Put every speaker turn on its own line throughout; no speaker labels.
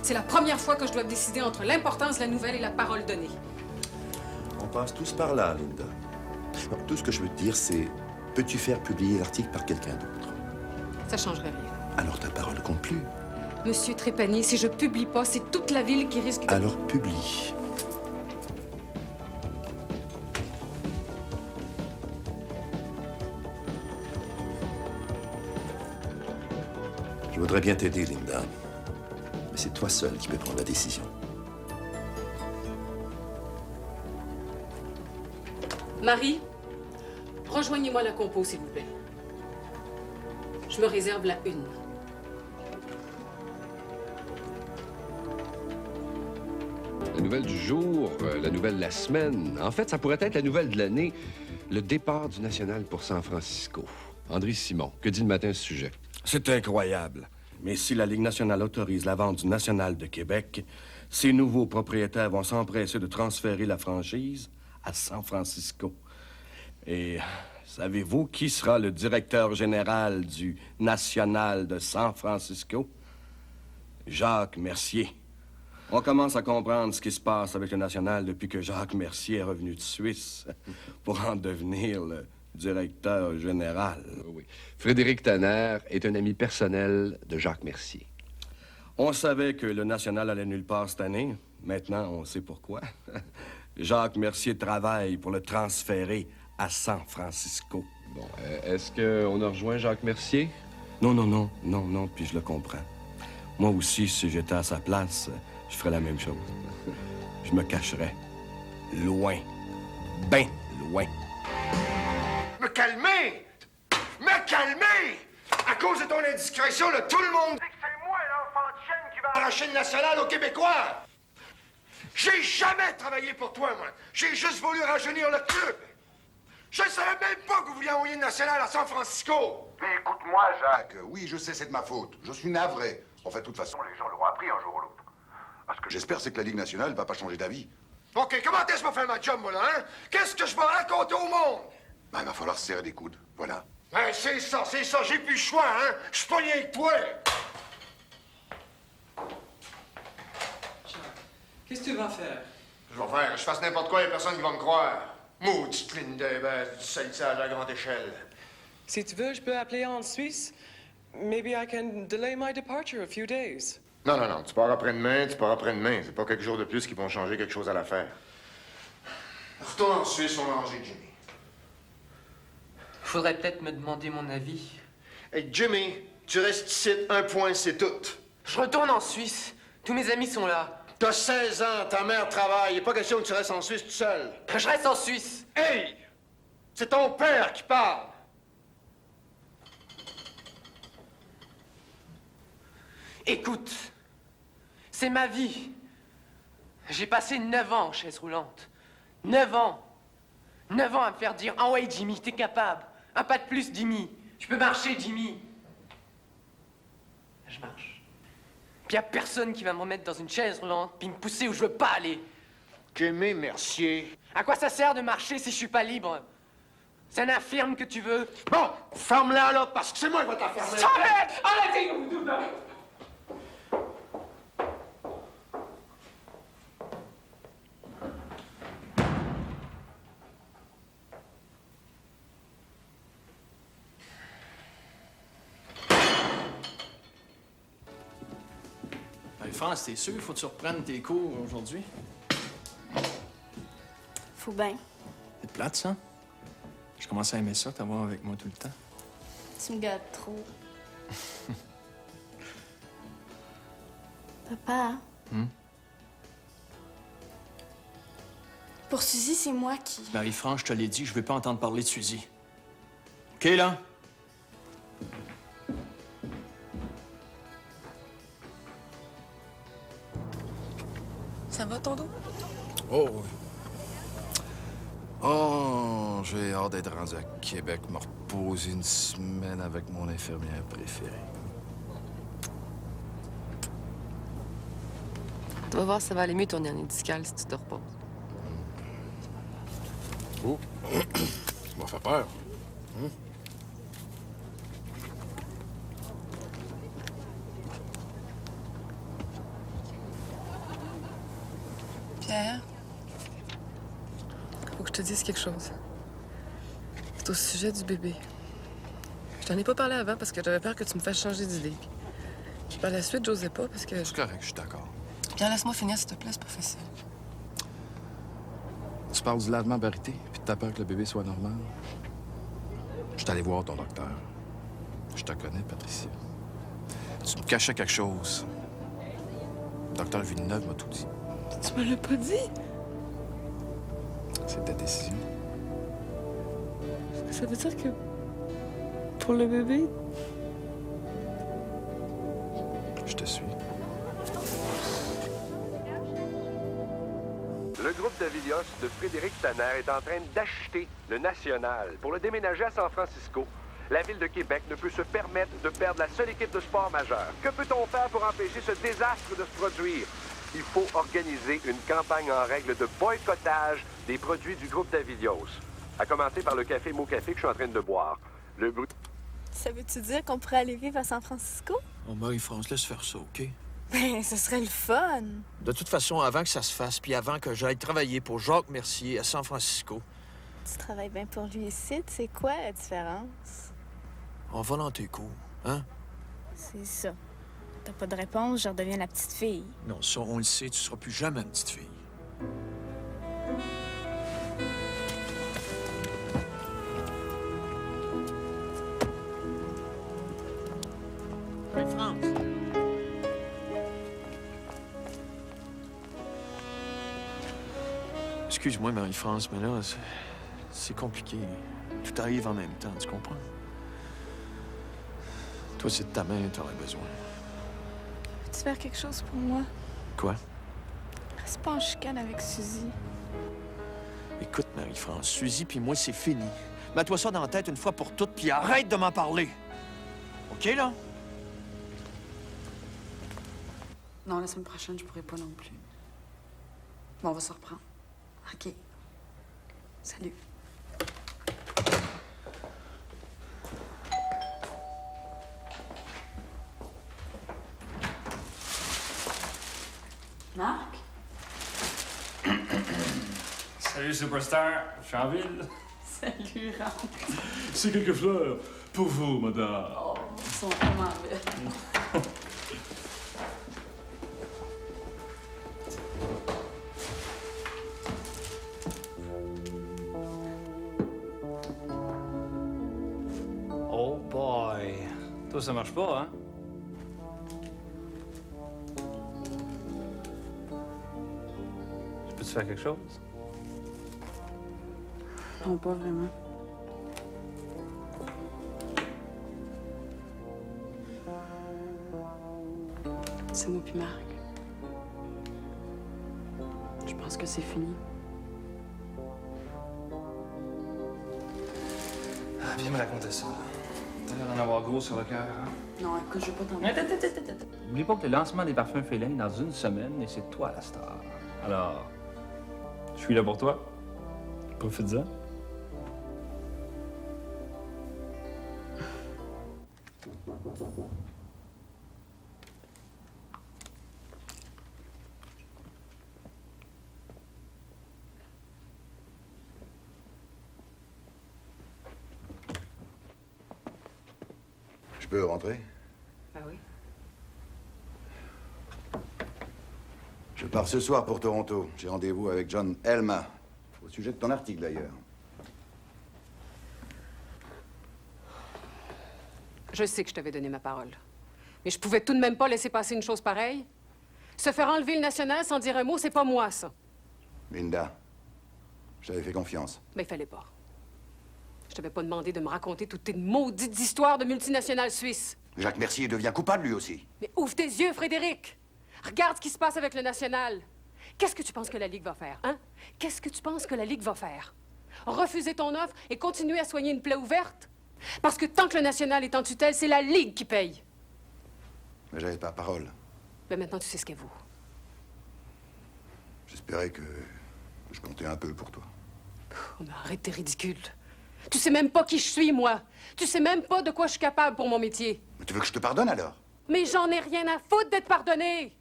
C'est la première fois que je dois décider entre l'importance de la nouvelle et la parole donnée.
On passe tous par là, Linda. Non, tout ce que je veux te dire, c'est... Peux-tu faire publier l'article par quelqu'un d'autre?
Ça changerait rien.
Alors ta parole compte plus.
Monsieur Trépanier, si je publie pas, c'est toute la ville qui risque de...
Alors publie. Je voudrais bien t'aider, Linda. Mais c'est toi seule qui peux prendre la décision.
Marie, rejoignez-moi la compo, s'il vous plaît. Je me réserve la une.
La nouvelle du jour, la nouvelle de la semaine. En fait, ça pourrait être la nouvelle de l'année. Le départ du National pour San Francisco. André Simon, que dit le matin à ce sujet?
C'est incroyable. Mais si la Ligue nationale autorise la vente du National de Québec, ses nouveaux propriétaires vont s'empresser de transférer la franchise à San Francisco. Et savez-vous qui sera le directeur général du National de San Francisco? Jacques Mercier. On commence à comprendre ce qui se passe avec le National depuis que Jacques Mercier est revenu de Suisse pour en devenir le directeur général.
Oui. Frédéric Tanner est un ami personnel de Jacques Mercier.
On savait que le National allait nulle part cette année. Maintenant, on sait pourquoi. Jacques Mercier travaille pour le transférer à San Francisco.
Bon, est-ce qu'on a rejoint Jacques Mercier?
Non, puis je le comprends. Moi aussi, si j'étais à sa place, je ferais la même chose. Je me cacherais. Loin. Ben loin.
Me calmer! Me calmer! À cause de ton indiscrétion, là, tout le monde dit que c'est moi l'enfant de chienne qui va arracher le national aux Québécois! J'ai jamais travaillé pour toi, moi! J'ai juste voulu rajeunir le club! Je savais même pas que vous vouliez envoyer le national à San Francisco!
Mais écoute-moi, Jacques, oui, je sais, c'est de ma faute. Je suis navré. Enfin, de toute façon, les gens l'auront appris un jour ou l'autre. Ce que j'espère, c'est que la Ligue nationale ne va pas changer d'avis.
OK, comment est-ce que je vais faire ma job, moi, là, hein? Qu'est-ce que je vais raconter au monde?
Ben, il va falloir se serrer des coudes, voilà.
Ben, c'est ça, j'ai plus le choix, hein? Je suis pas lié avec toi!
Qu'est-ce que tu vas faire?
Je vais faire, je fasse n'importe quoi, y a personne qui va me croire. Maudite ligne du salissage à grande échelle.
Si tu veux, je peux appeler en Suisse. Maybe I can delay my departure a few days.
Non, tu pars après-demain, C'est pas quelques jours de plus qui vont changer quelque chose à l'affaire. Retourne en Suisse, on va manger Jimmy.
Faudrait peut-être me demander mon avis.
Hey, Jimmy, tu restes ici, un point, c'est tout.
Je retourne en Suisse. Tous mes amis sont là.
T'as 16 ans, ta mère travaille. Il n'est pas question que tu restes en Suisse tout seul.
Je reste en Suisse.
Hey! C'est ton père qui parle.
Écoute, c'est ma vie. J'ai passé 9 ans en chaise roulante. 9 ans. 9 ans à me faire dire « Ah ouais, Jimmy, t'es capable. Un pas de plus, Jimmy. Tu peux marcher, Jimmy. » Je marche. Puis y a personne qui va me remettre dans une chaise roulante puis me pousser où je veux pas aller.
Jimmy Mercier.
À quoi ça sert de marcher si je suis pas libre? C'est un infirme que tu veux.
Bon, ferme-la là, parce que c'est moi qui vais t'enfermer.
Arrête! Arrêtez!
France, t'es sûr? Faut que tu reprennes tes cours aujourd'hui?
Faut bien.
C'est plate, ça? Je commence à aimer ça, t'avoir avec moi tout le temps.
Tu me gâtes trop. Papa? Pour Suzy, c'est moi qui...
Marie-France, je te l'ai dit, je veux pas entendre parler de Suzy. OK, là?
Ça va, ton dos?
Oh, oui. Oh, j'ai hâte d'être rendu à Québec, me reposer une semaine avec mon infirmière préférée.
Tu vas voir, ça va aller mieux ton hernie discale si tu te reposes.
Oh, ça m'a fait peur.
Pierre, faut que je te dise quelque chose. C'est au sujet du bébé. Je t'en ai pas parlé avant parce que j'avais peur que tu me fasses changer d'idée. Puis par la suite, j'osais pas parce que...
C'est correct, je suis d'accord.
Pierre, laisse-moi finir, s'il te plaît, c'est pas facile.
Tu parles du lavement barité, puis t'as peur que le bébé soit normal. Je suis allé voir ton docteur. Je te connais, Patricia. Tu me cachais quelque chose. Le docteur Villeneuve m'a tout dit.
Tu me l'as pas dit?
C'est ta décision.
Ça veut dire que... pour le bébé...
Je te suis.
Le groupe Davidios de Frédéric Tanner est en train d'acheter le National pour le déménager à San Francisco. La Ville de Québec ne peut se permettre de perdre la seule équipe de sport majeure. Que peut-on faire pour empêcher ce désastre de se produire? Il faut organiser une campagne en règle de boycottage des produits du groupe Davidios. À commencer par le café Mo Café que je suis en train de boire. Le bruit...
Ça veut-tu dire qu'on pourrait aller vivre à San Francisco?
Oh, Marie-France, laisse faire ça, OK?
Ben, ce serait le fun.
De toute façon, avant que ça se fasse, puis avant que j'aille travailler pour Jacques Mercier à San Francisco,
Tu travailles bien pour lui ici, c'est quoi la différence?
on va dans tes cours, hein?
C'est ça. T'as pas de réponse, je redeviens la petite fille.
Non, ça, on le sait, tu seras plus jamais une petite fille. Marie-France! Excuse-moi, Marie-France, mais là, c'est compliqué. Tout arrive en même temps, tu comprends? Toi, c'est de ta main, t'aurais besoin.
Peux-tu faire quelque chose pour moi?
Quoi?
Reste pas en chicane avec Suzy.
Écoute, Marie-France, Suzy puis moi, c'est fini. Mets-toi ça dans la tête une fois pour toutes, puis arrête de m'en parler. OK, là?
Non, la semaine prochaine, je pourrai pas non plus. Bon, on va se reprendre. OK. Salut. Marc?
Salut, Superstar. Je suis en ville.
Salut, rentre.
C'est quelques fleurs pour vous, madame.
Oh, ils sont vraiment belles.
Oh boy. Toi, ça marche pas, hein? Je peux te faire quelque chose?
Non, pas vraiment. C'est moi puis Marc. Je pense que c'est fini.
Ah, viens me raconter ça. T'as l'air d'en avoir gros sur le cœur, hein?
Non, écoute, je veux pas t'en...
Attends. N'oublie pas que le lancement des parfums félins est dans une semaine et c'est toi la star. Alors, je suis là pour toi. Profite-en.
Je peux rentrer?
Ben oui.
Je pars ce soir pour Toronto. J'ai rendez-vous avec John Elma. Au sujet de ton article, d'ailleurs.
Je sais que je t'avais donné ma parole. Mais je pouvais tout de même pas laisser passer une chose pareille. Se faire enlever le national sans dire un mot, c'est pas moi, ça.
Linda, je t'avais fait confiance.
Mais il fallait pas. Je t'avais pas demandé de me raconter toutes tes maudites histoires de multinationales suisses.
Jacques Mercier devient coupable, lui aussi.
Mais ouvre tes yeux, Frédéric! Regarde ce qui se passe avec le national. Qu'est-ce que tu penses que la Ligue va faire, hein? Qu'est-ce que tu penses que la Ligue va faire? Refuser ton offre et continuer à soigner une plaie ouverte? Parce que tant que le national est en tutelle, c'est la Ligue qui paye.
Mais j'avais pas parole.
Ben maintenant, tu sais ce qu'elle vaut.
J'espérais que je comptais un peu pour toi.
Oh, mais arrête tes ridicules. Tu sais même pas qui je suis, moi. Tu sais même pas de quoi je suis capable pour mon métier.
Mais tu veux que je te pardonne, alors?
Mais j'en ai rien à foutre d'être pardonné.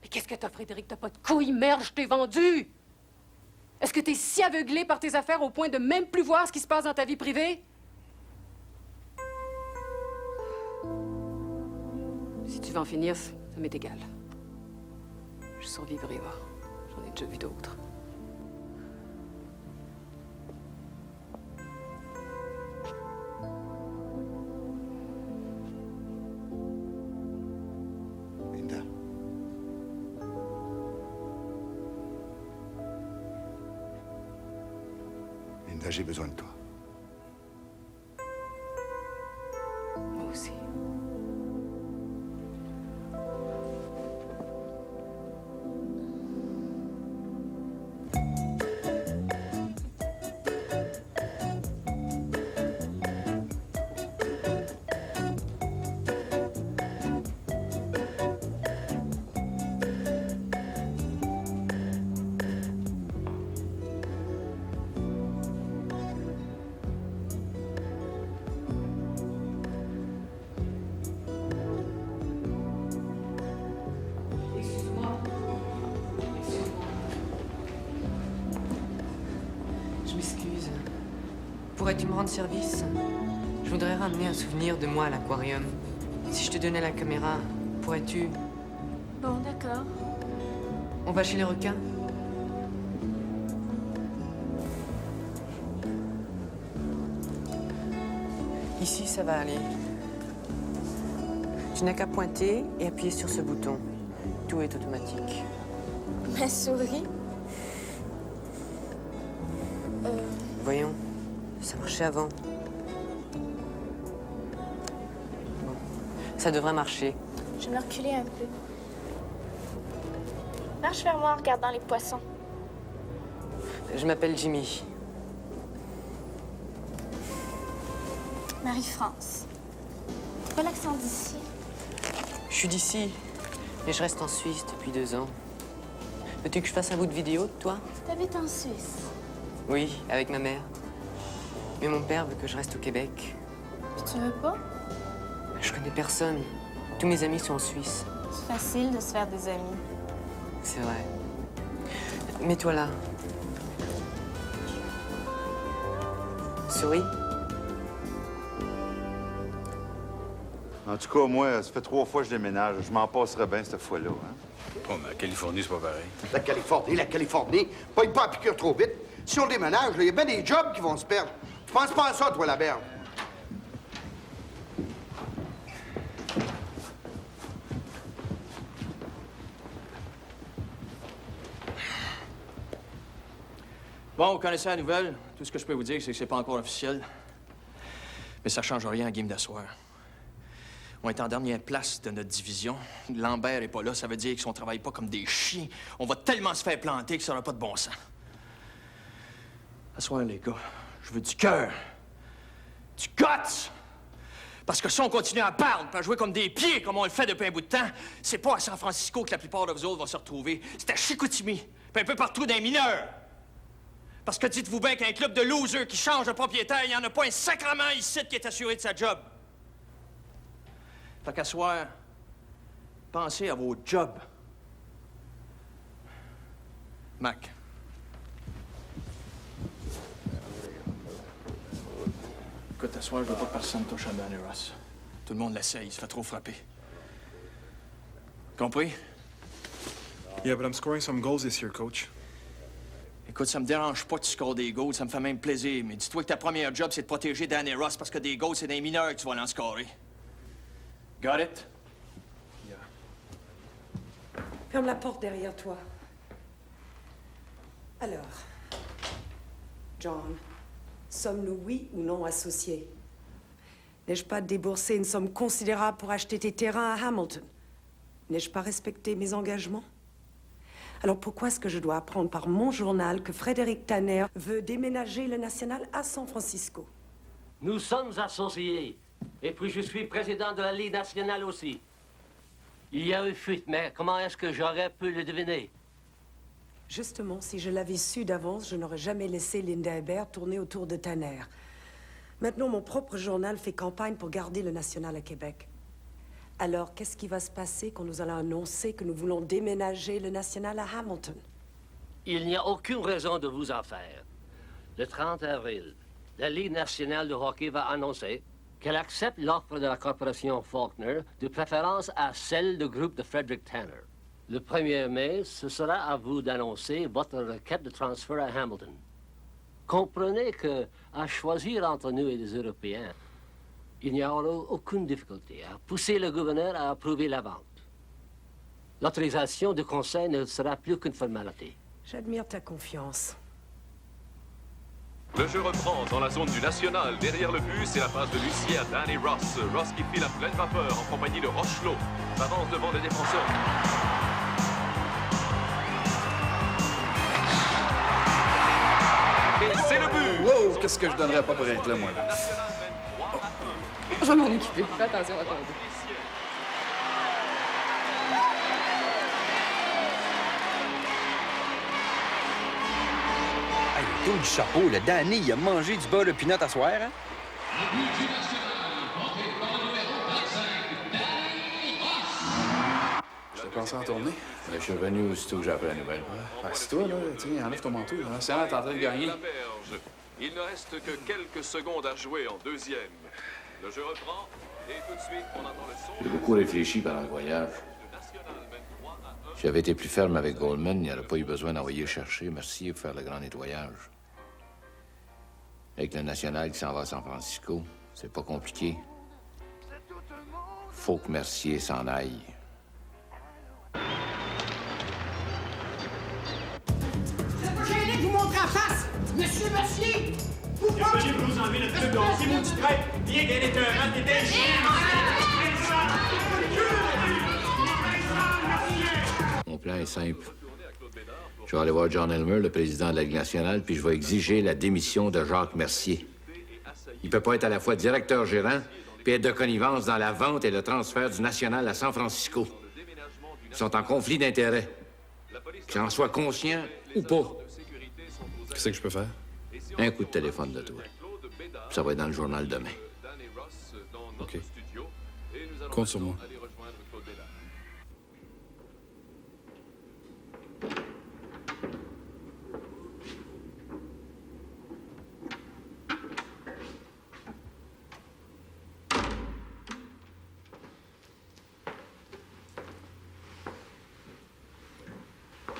Mais qu'est-ce que t'as, Frédéric? T'as pas de couilles, merde, je t'ai vendu! Est-ce que t'es si aveuglé par tes affaires au point de même plus voir ce qui se passe dans ta vie privée? Si tu veux en finir, ça m'est égal. Je survivrai, va. J'en ai déjà vu d'autres.
Linda. Linda, j'ai besoin de toi.
Moi aussi.
Je m'excuse. Pourrais-tu me rendre service? Je voudrais ramener un souvenir de moi à l'aquarium. Si je te donnais la caméra, pourrais-tu...
Bon, d'accord.
On va chez les requins? Ici, ça va aller. Tu n'as qu'à pointer et appuyer sur ce bouton. Tout est automatique.
Ma souris?
Voyons, ça marchait avant. Bon, ça devrait marcher.
Je vais me reculer un peu. Marche vers moi en regardant les poissons.
Je m'appelle Jimmy.
Marie-France. C'est pas l'accent d'ici.
Je suis d'ici, mais je reste en Suisse depuis 2 ans. Veux-tu que je fasse un bout de vidéo de toi?
T'habites en Suisse.
Oui, avec ma mère. Mais mon père veut que je reste au Québec.
Puis tu veux pas?
Je connais personne. Tous mes amis sont en Suisse.
C'est facile de se faire des amis.
C'est vrai. Mets-toi là. Souris.
En tout cas, moi, ça fait 3 fois que je déménage. Je m'en passerais bien cette fois-là. Hein?
Oh, mais la Californie, c'est pas pareil.
La Californie, pas une pas à piqûre trop vite. Si on déménage, il y a bien des jobs qui vont se perdre. Tu penses pas à ça, toi, la berge?
Bon, vous connaissez la nouvelle. Tout ce que je peux vous dire, c'est que c'est pas encore officiel. Mais ça change rien à game d'asseoir. On est en dernière place de notre division. Lambert est pas là, ça veut dire qu'on travaille pas comme des chiens. On va tellement se faire planter que ça n'aura pas de bon sens. Asseoir, les gars, je veux du cœur. Du guts! Parce que si on continue à perdre, puis à jouer comme des pieds, comme on le fait depuis un bout de temps, c'est pas à San Francisco que la plupart de vous autres vont se retrouver. C'est à Chicoutimi, puis un peu partout dans les mineurs. Parce que dites-vous bien qu'un club de losers qui change de propriétaire, il n'y en a pas un sacrement ici qui est assuré de sa job. Fait qu'à soir, pensez à vos jobs. Mac. Écoute, à soir, je veux pas que personne touche à Danny Ross. Tout le monde l'essaye, il se fait trop frapper. Compris?
Yeah, but I'm scoring some goals this year, coach.
Écoute, ça me dérange pas que tu scores des goals, ça me fait même plaisir. Mais dis-toi que ta première job, c'est de protéger Danny Ross parce que des goals, c'est des mineurs que tu vas en scorer. Got it?
Yeah.
Ferme la porte derrière toi. Alors, John, sommes-nous oui ou non associés? N'ai-je pas déboursé une somme considérable pour acheter tes terrains à Hamilton? N'ai-je pas respecté mes engagements? Alors pourquoi est-ce que je dois apprendre par mon journal que Frédéric Tanner veut déménager le National à San Francisco?
Nous sommes associés. Et puis je suis président de la Ligue nationale aussi. Il y a eu fuite, mais comment est-ce que j'aurais pu le deviner?
Justement, si je l'avais su d'avance, je n'aurais jamais laissé Linda Hébert tourner autour de Tanner. Maintenant, mon propre journal fait campagne pour garder le National à Québec. Alors, qu'est-ce qui va se passer quand nous allons annoncer que nous voulons déménager le National à Hamilton?
Il n'y a aucune raison de vous en faire. Le 30 avril, la Ligue nationale de hockey va annoncer qu'elle accepte l'offre de la corporation Faulkner, de préférence à celle du groupe de Frederick Tanner. Le 1er mai, ce sera à vous d'annoncer votre requête de transfert à Hamilton. Comprenez que, à choisir entre nous et les Européens, il n'y aura aucune difficulté à pousser le gouverneur à approuver la vente. L'autorisation du conseil ne sera plus qu'une formalité.
J'admire ta confiance.
Le jeu reprend dans la zone du National. Derrière le but, c'est la passe de Lucien à Danny Ross. Ross qui file à pleine vapeur en compagnie de Rochelot. S'avance devant le défenseur. Et c'est le but!
Wow! Qu'est-ce que je donnerais pas pour être là, moi?
Je vais m'en occuper. Fais attention à toi.
Hey, le dos du chapeau, le Danny, il a mangé du beurre de pinot à soir, hein?
Je t'ai pensé en tournée.
Je suis revenu aussitôt que j'ai appris la nouvelle.
C'est toi, là. Tiens, enlève ton manteau. Le National est en train de gagner.
Il ne reste que quelques secondes à jouer en deuxième. Le jeu reprend et tout de suite, on entend le son.
J'ai beaucoup réfléchi pendant le voyage. Si j'avais été plus ferme avec Goldman, il n'y aurait pas eu besoin d'envoyer chercher Mercier pour faire le grand nettoyage. Avec le National qui s'en va à San Francisco, c'est pas compliqué. Faut que Mercier s'en aille.
J'ai aidé de vous montrer en face! Monsieur Mercier! Pourquoi? Je vous enlever le truc de ces maudits traits! Bien qu'elle est un rat d'été!
Mon plan est simple. Je vais aller voir John Elmer, le président de la Ligue nationale, puis je vais exiger la démission de Jacques Mercier. Il peut pas être à la fois directeur-gérant puis être de connivence dans la vente et le transfert du National à San Francisco. Ils sont en conflit d'intérêts. Que j'en sois conscient ou pas.
Qu'est-ce que je peux faire?
Un coup de téléphone de toi. Ça va être dans le journal demain.
OK. Compte sur moi.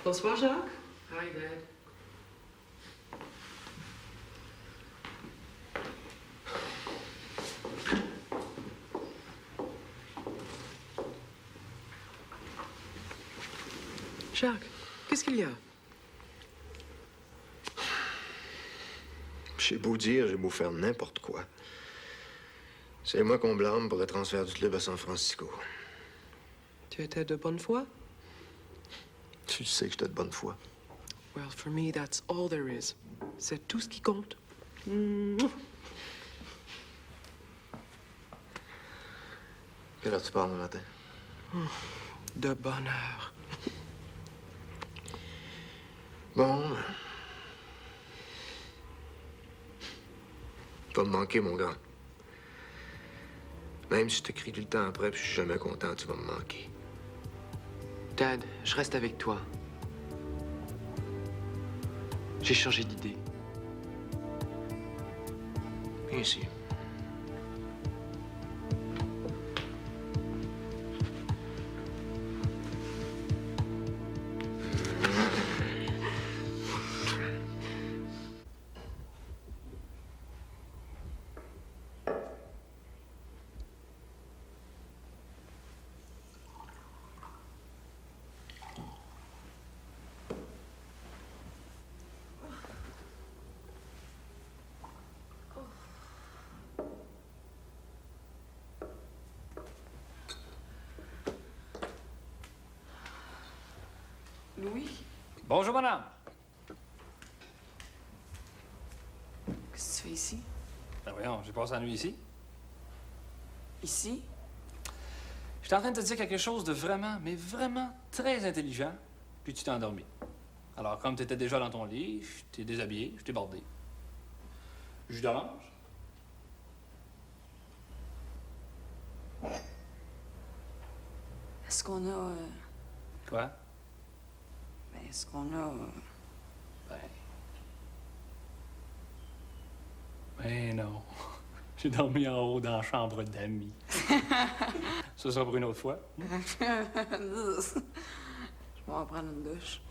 Bonsoir, Jacques. Hi, Dad. Jacques, qu'est-ce qu'il y a?
J'ai beau dire, j'ai beau faire n'importe quoi. C'est moi qu'on blâme pour le transfert du club à San Francisco.
Tu étais de bonne foi?
Tu sais que j'étais de bonne foi.
Well, for me, that's all there is. C'est tout ce qui compte.
Quelle heure tu pars le matin?
De bonne heure.
Bon. Tu vas me manquer, mon gars. Même si je te crie tout le temps après puis je suis jamais content, tu vas me manquer.
Dad, je reste avec toi. J'ai changé d'idée.
Viens ici.
Louis?
Bonjour, madame.
Qu'est-ce que tu fais ici?
Ben voyons, j'ai passé la nuit ici.
Ici?
J'étais en train de te dire quelque chose de vraiment, mais vraiment très intelligent, puis tu t'es endormi. Alors, comme tu étais déjà dans ton lit, je t'ai déshabillé, je t'ai bordé. Jus d'orange?
ce qu'on a...
Quoi?
Ben, ce qu'on a...
Ben non. J'ai dormi en haut dans la chambre d'amis. Ça sera pour une autre fois.
Je vais en prendre une douche.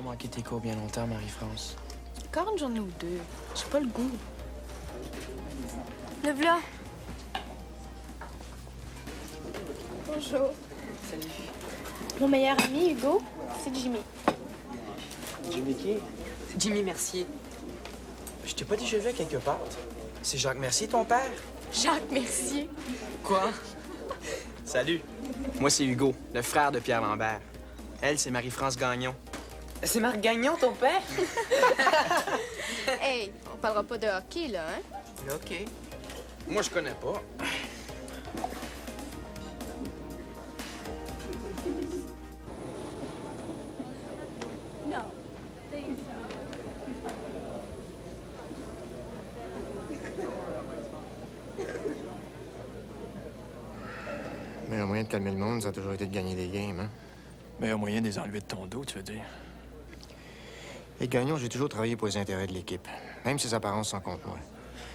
Manquer tes cours bien longtemps, Marie-France.
Encore une journée ou deux. J'ai pas le goût. Le v'là. Bonjour.
Salut.
Mon meilleur ami, Hugo, c'est Jimmy.
Jimmy qui?
Jimmy Mercier.
Je t'ai pas déjà vu à quelque part. C'est Jacques Mercier, ton père?
Jacques Mercier.
Quoi? Salut. Moi, c'est Hugo, le frère de Pierre Lambert. Elle, c'est Marie-France Gagnon. C'est Marc Gagnon, ton père?
Hey, on parlera pas de hockey, là, hein?
OK. Moi, je connais pas.
Non.
Mais le moyen de calmer le monde, ça a toujours été de gagner des games, hein?
Meilleur moyen de les enlever de ton dos, tu veux dire?
Et Gagnon, j'ai toujours travaillé pour les intérêts de l'équipe, même si ses apparences sont contre moi.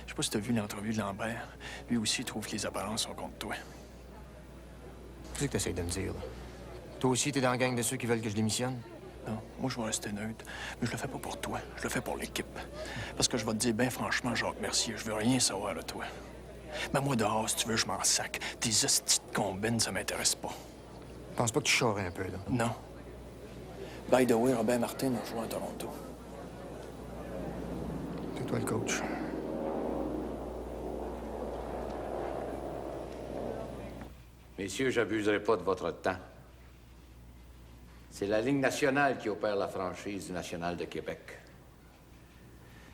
Je sais pas si t'as vu l'entrevue de Lambert. Lui aussi trouve que les apparences sont contre toi.
Qu'est-ce que t'essayes de me dire, là? Toi aussi, t'es dans la gang de ceux qui veulent que je démissionne?
Non, moi, je vais rester neutre. Mais je le fais pas pour toi. Je le fais pour l'équipe. Parce que je vais te dire, bien franchement, Jacques Mercier, je veux rien savoir de toi. Mais moi, dehors, si tu veux, je m'en sac. Tes hosties de combines, ça m'intéresse pas.
Je pense pas que tu charrais un peu, là.
Non. By the way, Robert Martin a joué à Toronto.
C'est toi le coach.
Messieurs, j'abuserai pas de votre temps. C'est la Ligue nationale qui opère la franchise du National de Québec.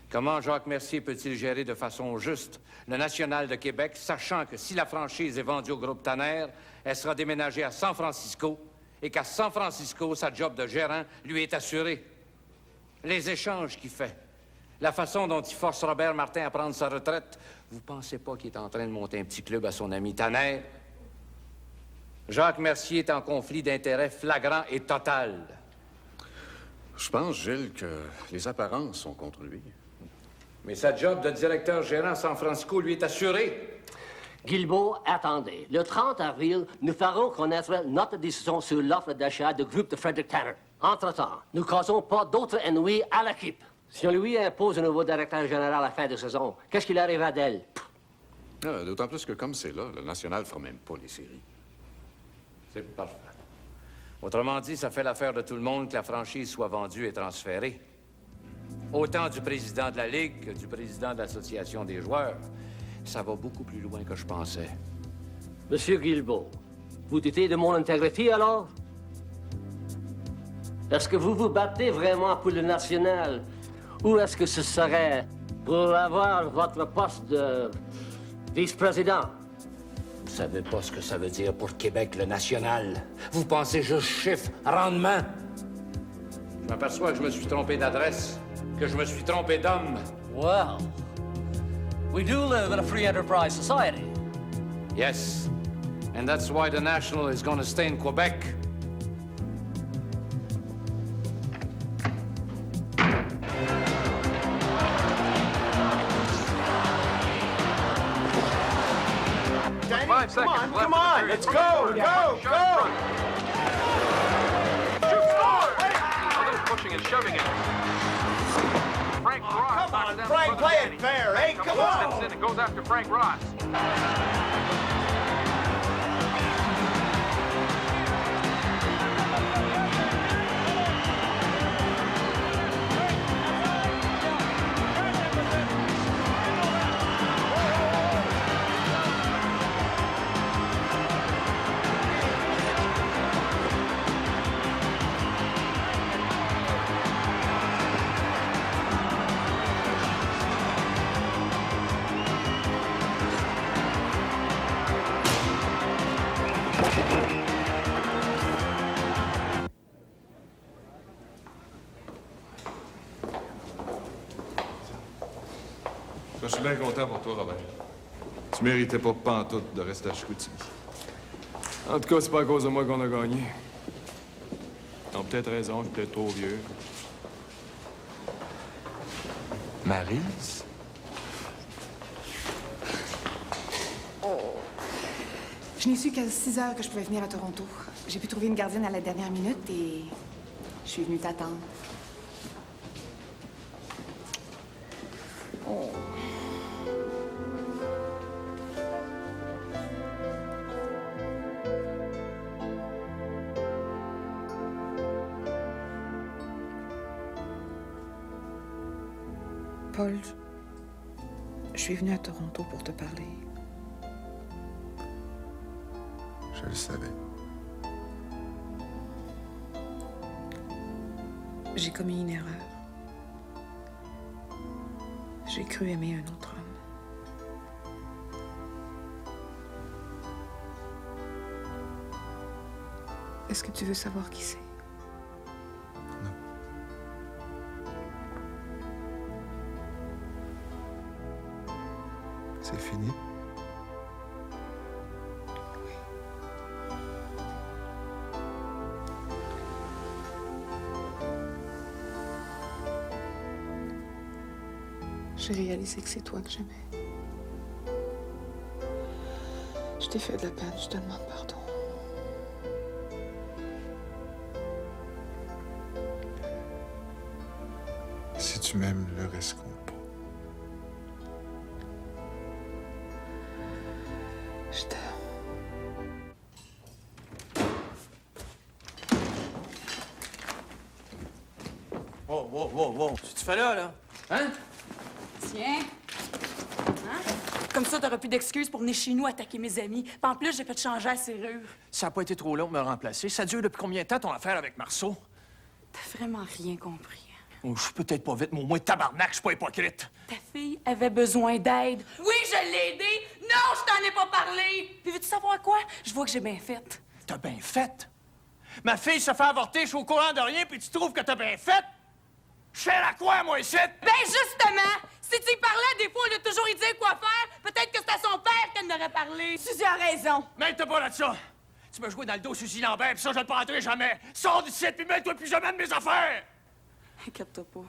Comment Jacques Mercier peut-il gérer de façon juste le National de Québec, sachant que si la franchise est vendue au groupe Tanner, elle sera déménagée à San Francisco et qu'à San Francisco, sa job de gérant lui est assurée? Les échanges qu'il fait, la façon dont il force Robert Martin à prendre sa retraite, vous pensez pas qu'il est en train de monter un petit club à son ami Tanner? Jacques Mercier est en conflit d'intérêts flagrant et total.
Je pense, Gilles, que les apparences sont contre lui.
Mais sa job de directeur gérant à San Francisco lui est assurée.
Guilbeault, attendez. Le 30 avril, nous ferons connaître notre décision sur l'offre d'achat du groupe de Frederick Tanner. Entre-temps, nous ne causons pas d'autres ennuis à l'équipe. Si on lui impose un nouveau directeur général à la fin de saison, qu'est-ce qu'il arrivera d'elle?
D'autant plus que comme c'est là, le National ne fera même pas les séries.
C'est parfait. Autrement dit, ça fait l'affaire de tout le monde que la franchise soit vendue et transférée. Autant du président de la Ligue que du président de l'Association des joueurs. Ça va beaucoup plus loin que je pensais.
Monsieur Guilbeault, vous doutez de mon intégrité alors? Est-ce que vous vous battez vraiment pour le national? Ou est-ce que ce serait pour avoir votre poste de vice-président?
Vous savez pas ce que ça veut dire pour Québec, le national. Vous pensez juste chiffre, rendement. Je m'aperçois que je me suis trompé d'adresse, que je me suis trompé d'homme.
Well, we do live in a free enterprise society.
Yes, and that's why the National is going to stay in Quebec.
Come on, let's go, go!
Shoot, score! A little pushing and shoving it. Frank Ross.
Come on, Frank, play it fair, hey, come on!
Steps in and goes after Frank Ross.
Je suis bien content pour toi, Robert. Tu méritais pas pantoute de rester à Chicoutimi. En tout cas, c'est pas à cause de moi qu'on a gagné. Ils ont peut-être raison, je suis peut-être trop vieux.
Maryse?
Je n'ai su qu'à 6 heures que je pouvais venir à Toronto. J'ai pu trouver une gardienne à la dernière minute et je suis venue t'attendre. Oh. Paul, je suis venue à Toronto pour te parler.
Je le savais.
J'ai commis une erreur. J'ai cru aimer un autre homme. Est-ce que tu veux savoir qui c'est?
C'est fini?
J'ai réalisé que c'est toi que j'aimais. Je t'ai fait de la peine, je te demande pardon.
Si tu m'aimes, le reste compte pas.
Je t'aime.
Wow. Tu te fais là? Hein?
Tiens. Hein? Comme ça, t'auras plus d'excuses pour venir chez nous attaquer mes amis. Puis en plus, j'ai fait changer la serrure.
Ça a pas été trop long de me remplacer. Ça dure depuis combien de temps ton affaire avec Marceau?
T'as vraiment rien compris.
Oh, je suis peut-être pas vite, mais au moins tabarnak, je suis pas hypocrite.
Ta fille avait besoin d'aide. Oui, je l'ai aidée. Non, je t'en ai pas parlé. Puis veux-tu savoir quoi? Je vois que j'ai bien fait.
T'as bien fait? Ma fille se fait avorter, je suis au courant de rien, puis tu trouves que t'as bien fait? Je fais à quoi, moi, ici?
Ben justement! Si tu y parlais, des fois, au lieu de toujours y dire quoi faire, peut-être que c'est à son père qu'elle n'aurait parlé. Suzy a raison.
Mets-toi pas là-dessus. Tu m'as joué dans le dos, Suzy Lambert, puis ça, je ne le prendrai jamais. Sors d'ici, puis mets-toi plus jamais de mes affaires!
Inquiète-toi pas.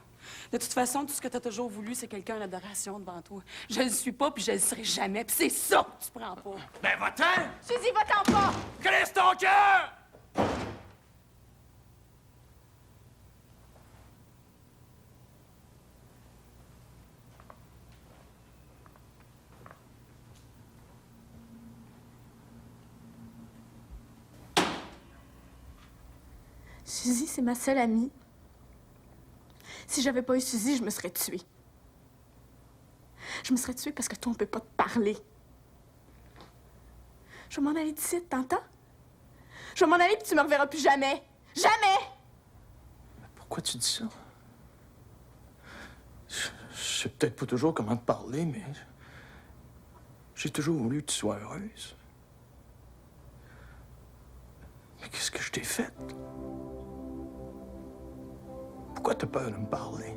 De toute façon, tout ce que t'as toujours voulu, c'est quelqu'un d'adoration devant toi. Je le suis pas, puis je le serai jamais, puis c'est ça que tu prends pas.
Ben, va-t'en!
Suzy, va-t'en pas!
Crisse ton cœur!
Suzy, c'est ma seule amie. Si j'avais pas eu Suzy, je me serais tuée. Je me serais tuée parce que toi, on peut pas te parler. Je vais m'en aller d'ici, t'entends? Je vais m'en aller puis tu me reverras plus jamais. Jamais!
Pourquoi tu dis ça? Je sais peut-être pas toujours comment te parler, mais j'ai toujours voulu que tu sois heureuse. Mais qu'est-ce que je t'ai fait? Pourquoi t'as peur de me parler?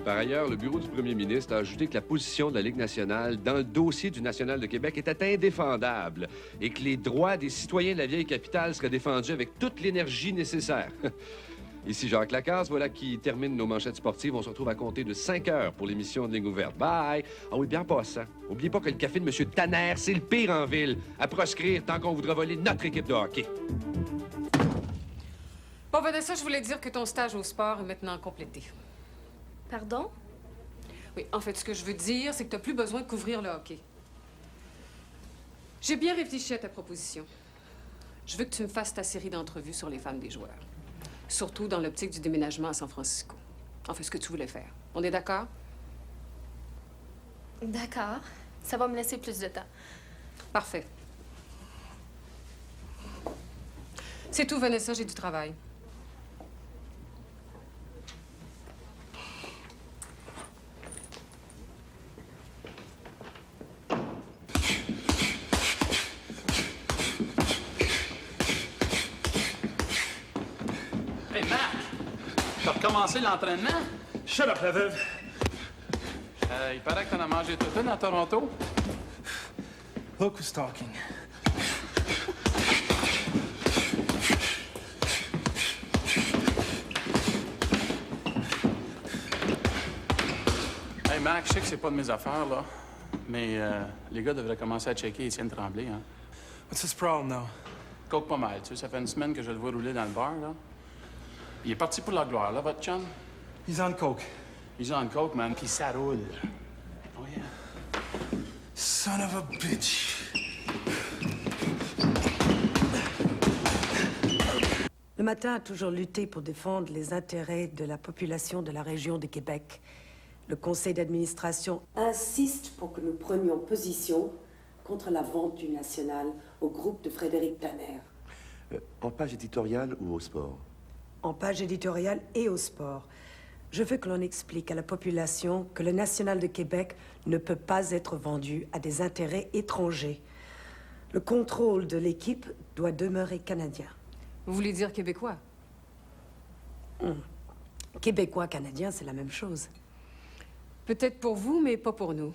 Par ailleurs, le bureau du premier ministre a ajouté que la position de la Ligue nationale dans le dossier du National de Québec était indéfendable et que les droits des citoyens de la vieille capitale seraient défendus avec toute l'énergie nécessaire. Ici Jacques Lacasse, voilà qui termine nos manchettes sportives. On se retrouve à compter de 5 heures pour l'émission de Ligne ouverte. Bye! Ah oui, bien passant. N'oubliez pas que le café de M. Tanner, c'est le pire en ville. À proscrire tant qu'on voudra voler notre équipe de hockey.
Bon, Vanessa, je voulais dire que ton stage au sport est maintenant complété.
Pardon?
Oui, en fait, ce que je veux dire, c'est que tu n'as plus besoin de couvrir le hockey. J'ai bien réfléchi à ta proposition. Je veux que tu me fasses ta série d'entrevues sur les femmes des joueurs. Surtout dans l'optique du déménagement à San Francisco. Enfin, ce que tu voulais faire. On est d'accord?
D'accord. Ça va me laisser plus de temps.
Parfait. C'est tout, Vanessa, j'ai du travail.
recommencer l'entraînement? Shut up, la veuve! Il paraît que t'en as mangé toute une à Toronto. Look who's talking. Hey, Mac, je sais que c'est pas de mes affaires, là. Mais les gars devraient commencer à checker Étienne Tremblay, hein. What's his problem, now? Coke pas mal, tu sais. Ça fait une semaine que je le vois rouler dans le bar, là. Il est parti pour la gloire, là, votre chum? He's on coke. He's on coke, man, puis ça roule. Oh, yeah. Son of a bitch.
Le matin a toujours lutté pour défendre les intérêts de la population de la région de Québec. Le conseil d'administration insiste pour que nous prenions position contre la vente du National au groupe de Frédéric Tanner.
En page éditoriale ou au sport?
En page éditoriale et au sport. Je veux que l'on explique à la population que le National de Québec ne peut pas être vendu à des intérêts étrangers. Le contrôle de l'équipe doit demeurer canadien.
Vous voulez dire québécois?
Québécois-canadien, c'est la même chose.
Peut-être pour vous, mais pas pour nous.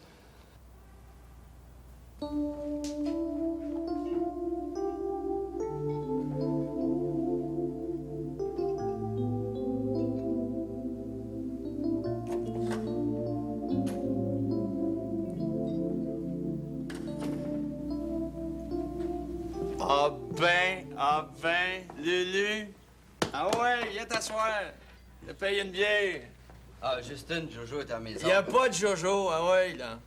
Ah ben, Lulu. Ah ouais, viens t'asseoir. Je paye une bière.
Ah, Justin, Jojo est à la maison.
Y a pas de Jojo, ah ouais, là.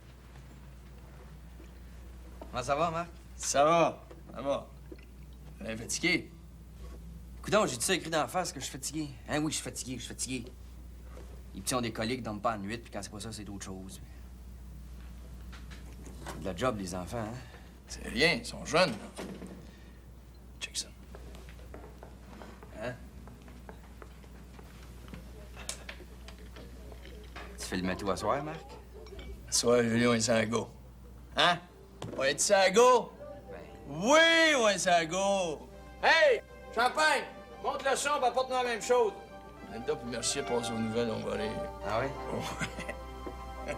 Comment ça va, Marc?
Ça va, ça va. Fatigué.
Coudonc, j'ai dit ça écrit dans la face que je suis fatigué. Hein, oui, je suis fatigué. Les petits ont des coliques, dorment pas en nuit, puis quand c'est pas ça, c'est d'autres choses. De la job, les enfants, hein?
C'est rien, ils sont jeunes, là. Check ça.
Hein? Tu fais le météo à soir, Marc?
Ce soir, Julien, on est sur la go. Hein? On est sur la go? Oui, on est sur la go! Hey! Champagne! Monte le son, on apporte-nous la même chose. Linda puis Mercier passent aux nouvelles, on va aller...
Ah oui?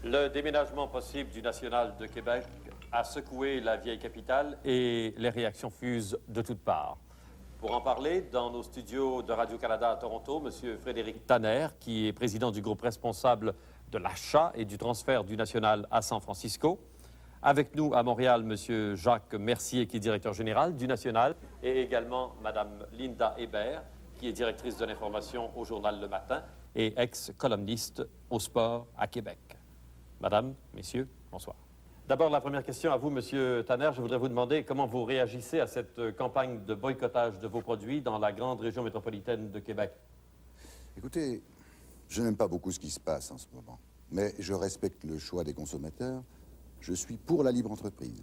Le déménagement possible du National de Québec a secoué la vieille capitale et les réactions fusent de toutes parts. Pour en parler, dans nos studios de Radio-Canada à Toronto, M. Frédéric Tanner, qui est président du groupe responsable de l'achat et du transfert du National à San Francisco. Avec nous à Montréal, M. Jacques Mercier, qui est directeur général du National, et également Mme Linda Hébert, qui est directrice de l'information au journal Le Matin et ex-columniste au sport à Québec. Madame, messieurs, bonsoir. D'abord, la première question à vous, Monsieur Tanner. Je voudrais vous demander comment vous réagissez à cette campagne de boycottage de vos produits dans la grande région métropolitaine de Québec.
Écoutez, je n'aime pas beaucoup ce qui se passe en ce moment, mais je respecte le choix des consommateurs. Je suis pour la libre entreprise.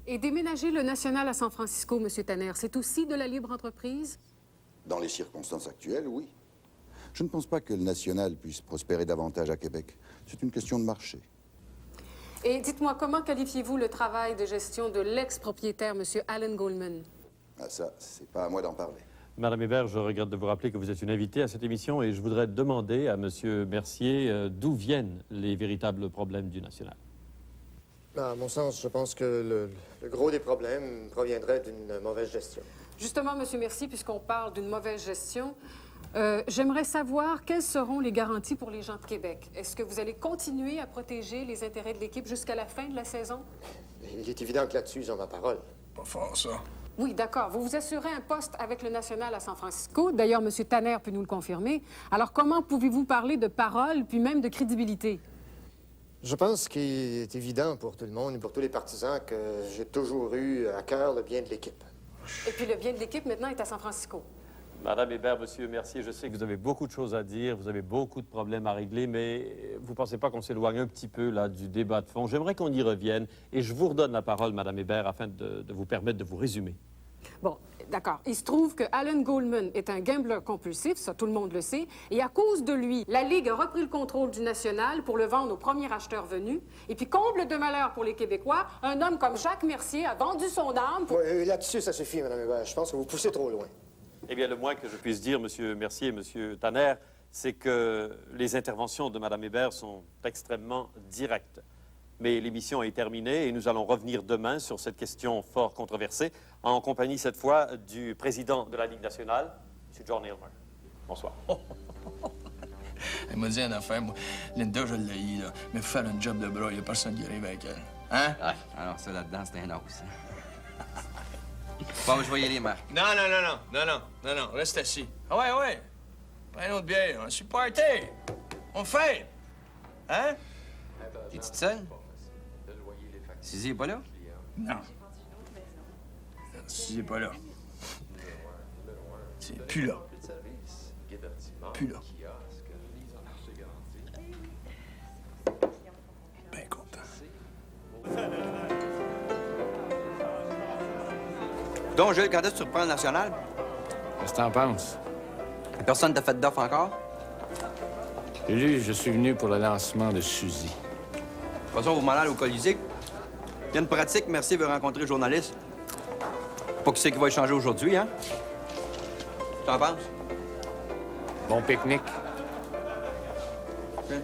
Et déménager le National à San Francisco, Monsieur Tanner, c'est aussi de la libre entreprise?
Dans les circonstances actuelles, oui. Je ne pense pas que le National puisse prospérer davantage à Québec. C'est une question de marché.
Et dites-moi, comment qualifiez-vous le travail de gestion de l'ex-propriétaire, M. Alan Goldman?
Ah, ça, c'est pas à moi d'en parler.
Madame Hébert, je regrette de vous rappeler que vous êtes une invitée à cette émission et je voudrais demander à M. Mercier d'où viennent les véritables problèmes du National.
À mon sens, je pense que le gros des problèmes proviendrait d'une mauvaise gestion.
Justement, M. Mercier, puisqu'on parle d'une mauvaise gestion, j'aimerais savoir quelles seront les garanties pour les gens de Québec. Est-ce que vous allez continuer à protéger les intérêts de l'équipe jusqu'à la fin de la saison?
Il est évident que là-dessus, ils ont ma parole.
Pas fort, ça.
Oui, d'accord. Vous vous assurez un poste avec le National à San Francisco. D'ailleurs, M. Tanner peut nous le confirmer. Alors, comment pouvez-vous parler de parole, puis même de crédibilité?
Je pense qu'il est évident pour tout le monde et pour tous les partisans que j'ai toujours eu à cœur le bien de l'équipe.
Et puis, le bien de l'équipe, maintenant, est à San Francisco.
Madame Hébert, Monsieur Mercier, je sais que vous avez beaucoup de choses à dire, vous avez beaucoup de problèmes à régler, mais vous ne pensez pas qu'on s'éloigne un petit peu là du débat de fond? J'aimerais qu'on y revienne et je vous redonne la parole, Madame Hébert, afin de vous permettre de vous résumer.
Bon, d'accord. Il se trouve que Alan Goldman est un gambler compulsif, ça tout le monde le sait, et à cause de lui, la Ligue a repris le contrôle du National pour le vendre au premier acheteur venu. Et puis, comble de malheur pour les Québécois, un homme comme Jacques Mercier a vendu son âme pour...
Ouais, là-dessus, ça suffit, Mme Hébert. Je pense que vous poussez trop loin.
Eh bien, le moins que je puisse dire, M. Mercier et M. Tanner, c'est que les interventions de Mme Hébert sont extrêmement directes. Mais l'émission est terminée et nous allons revenir demain sur cette question fort controversée, en compagnie cette fois du président de la Ligue nationale, M. John Aylmer. Bonsoir.
Elle m'a dit une affaire, moi. Linda, je l'ai là. Mais pour faire un job de bras, il n'y a personne qui arrive avec elle. Hein?
Ouais. Alors, ça, là-dedans, c'est un os. Bon, je vais y aller, Marc.
Non, reste assis. Ah ouais. Pas une autre bière, on suit party. On fait. Hein?
T'es-tu seule? Suzy est pas là?
Non. Suzy est pas là. C'est plus là. Plus là. Ben content.
Donc, Jules, quand est-ce que tu reprends le national?
Qu'est-ce que t'en penses?
Personne t'a fait d'offre encore?
Julie, je suis venu pour le lancement de Suzy.
De toute façon, vous m'en allez au Colisée. Il y a une pratique, Mercier veut rencontrer le journaliste. Pas qui c'est qui va échanger aujourd'hui, hein? T'en penses?
Bon pique-nique.
Okay.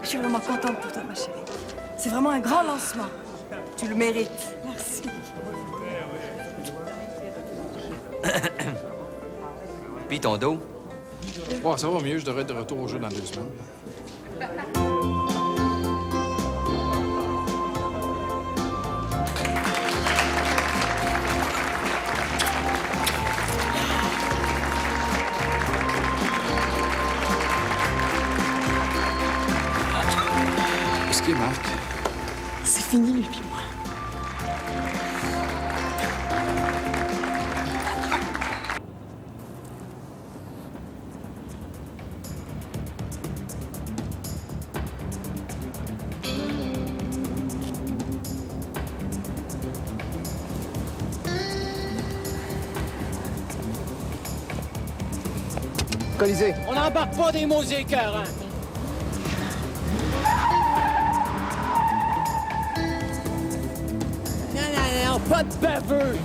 Je suis vraiment contente pour toi, ma chérie. C'est vraiment un grand lancement. Tu le mérites. Merci.
Puis ton dos?
Bon, ça va mieux. Je devrais être de retour au jeu dans 2 semaines. Qu'est-ce qui est, Marc?
C'est fini, lui puis moi.
Colisée.
On n'embarque pas des mots écœurants. Non, pas de baveux.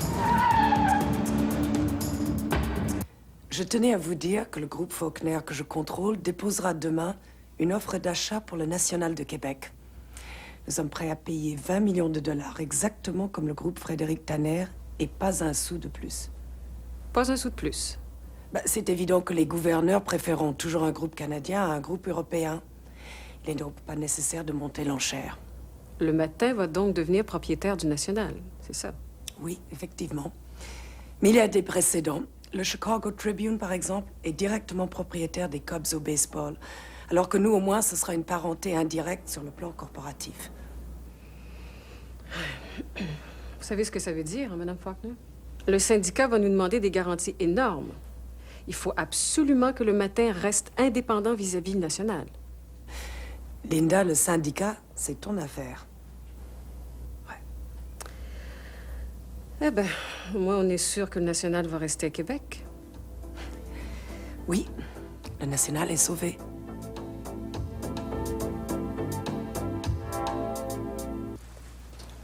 Je tenais à vous dire que le groupe Faulkner que je contrôle déposera demain une offre d'achat pour le National de Québec. Nous sommes prêts à payer 20 millions de dollars, exactement comme le groupe Frédéric Tanner, et pas un sou de plus.
Pas un sou de plus.
C'est évident que les gouverneurs préféreront toujours un groupe canadien à un groupe européen. Il n'est donc pas nécessaire de monter l'enchère.
Le Matin va donc devenir propriétaire du National, c'est ça?
Oui, effectivement. Mais il y a des précédents. Le Chicago Tribune, par exemple, est directement propriétaire des Cubs au baseball, alors que nous, au moins, ce sera une parenté indirecte sur le plan corporatif.
Vous savez ce que ça veut dire, hein, Mme Faulkner? Le syndicat va nous demander des garanties énormes. Il faut absolument que le Matin reste indépendant vis-à-vis du National.
Linda, le syndicat, c'est ton affaire.
Eh bien, au moins, on est sûr que le National va rester à Québec.
Oui, le National est sauvé.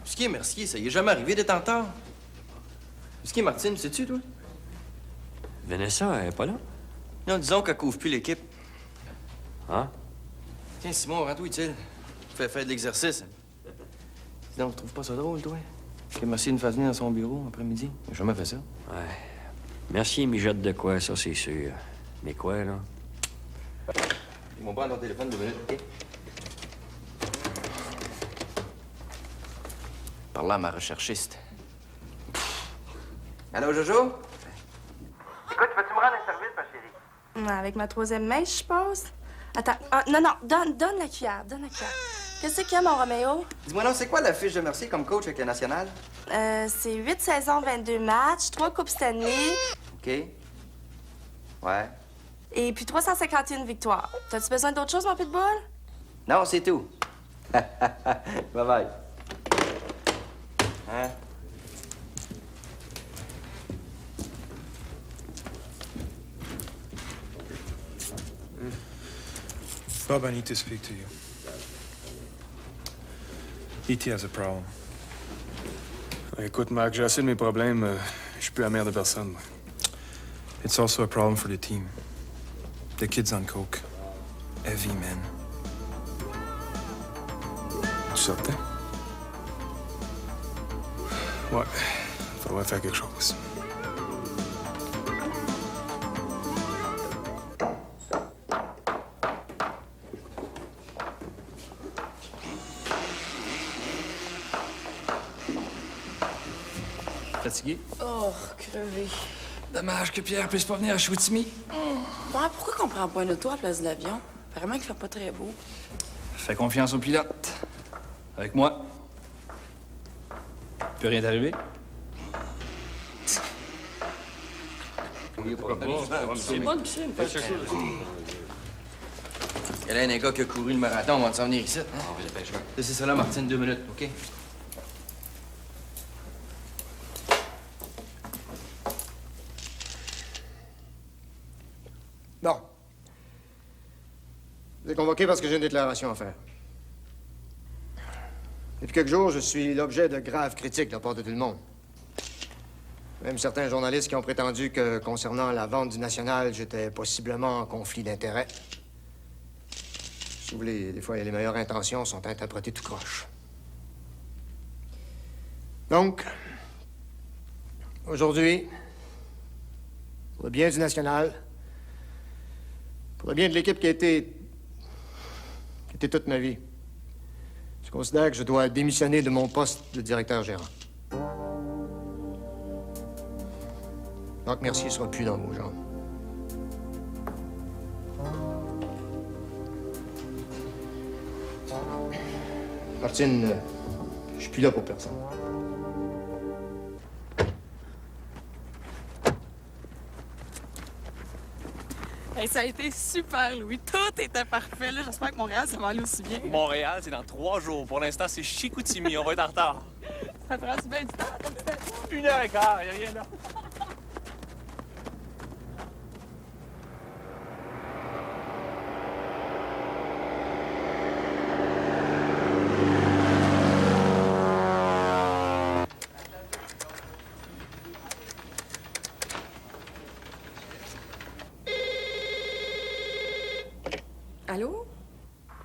Ce qui est Mercier, ça y est jamais arrivé d'être en retard. Ce qui est Martine, sais-tu, toi?
Vanessa, elle est pas là?
Non, disons qu'elle couvre plus l'équipe.
Hein?
Tiens, Simon, rends-toi utile. Fais faire de l'exercice. Sinon, tu trouves pas ça drôle, toi? Que Mercier nous fasse venir dans son bureau après-midi? J'ai jamais fait ça.
Ouais. Mercier mijote de quoi, ça, c'est sûr. Mais quoi, là?
Ils m'ont pas dans le téléphone 2 minutes, OK? Parle à ma recherchiste. Allô, Jojo?
Écoute, peux-tu me rendre un service, ma chérie?
Avec ma 3e main, je pense. Attends. Non, donne la cuillère, donne la cuillère. Qu'est-ce qu'il y a, mon Roméo?
Dis-moi non, c'est quoi la fiche de Mercier comme coach avec le National?
C'est 8 saisons, 22 matchs, 3 Coupes Stanley.
OK. Ouais.
Et puis 351 victoires. T'as-tu besoin d'autre chose, mon pitbull?
Non, c'est tout. Bye-bye. Hein?
Bob, I need to speak to you. E.T. has a problem. Écoute, Mac, j'ai assez de mes problèmes. Je suis plus amer de personne. Moi. It's also a problem for the team. The kids on coke. Heavy, man. Tu sortais? Ouais. Faudrait faire quelque chose.
Fatigué?
Oh, crevé.
Dommage que Pierre puisse pas venir à Chicoutimi.
Ouais, pourquoi qu'on prend pas une auto à la place de l'avion? Vraiment qu'il fait pas très beau.
Fais confiance au pilote. Avec moi. Peut rien t'arriver?
C'est bon de piscine, pas de
Il y a un gars qui a couru le marathon, on va s'en venir ici. Hein? Laissez ça là, Martine, 2 minutes, OK?
Bon. Je vous ai convoqué parce que j'ai une déclaration à faire. Depuis quelques jours, je suis l'objet de graves critiques de la part de tout le monde. Même certains journalistes qui ont prétendu que, concernant la vente du National, j'étais possiblement en conflit d'intérêts. Si vous voulez, des fois, les meilleures intentions sont interprétées tout croche. Donc, aujourd'hui, pour le bien du National, pour le bien de l'équipe qui a été toute ma vie, je considère que je dois démissionner de mon poste de directeur gérant. Marc Mercier sera plus dans vos jambes. Martine, je suis plus là pour personne.
Hey, ça a été super, Louis. Tout était parfait. Là, j'espère que Montréal, ça va aller aussi bien.
Montréal, c'est dans 3 jours. Pour l'instant, c'est Chicoutimi. On va être en retard.
Ça prend bien du temps.
1h15, y a rien là.
Allô?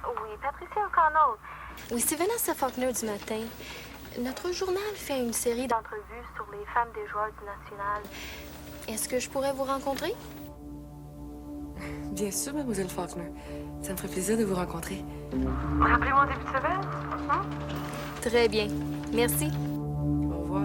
Oui, Patricia O'Connell. Oui, c'est Vanessa Faulkner du matin. Notre journal fait une série d'entrevues sur les femmes des joueurs du National. Est-ce que je pourrais vous rencontrer?
Bien sûr, mademoiselle Faulkner. Ça me ferait plaisir de vous rencontrer.
Rappelez-moi en début de semaine, hein? Très bien. Merci.
Au revoir.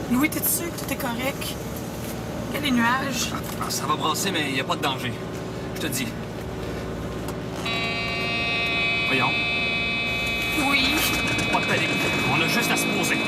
Louis, t'es sûr que tout est correct? Il y a des nuages.
Ça va brasser, mais il n'y a pas de danger. Je te dis. Voyons.
Oui.
Pas de panique. On a juste à se poser.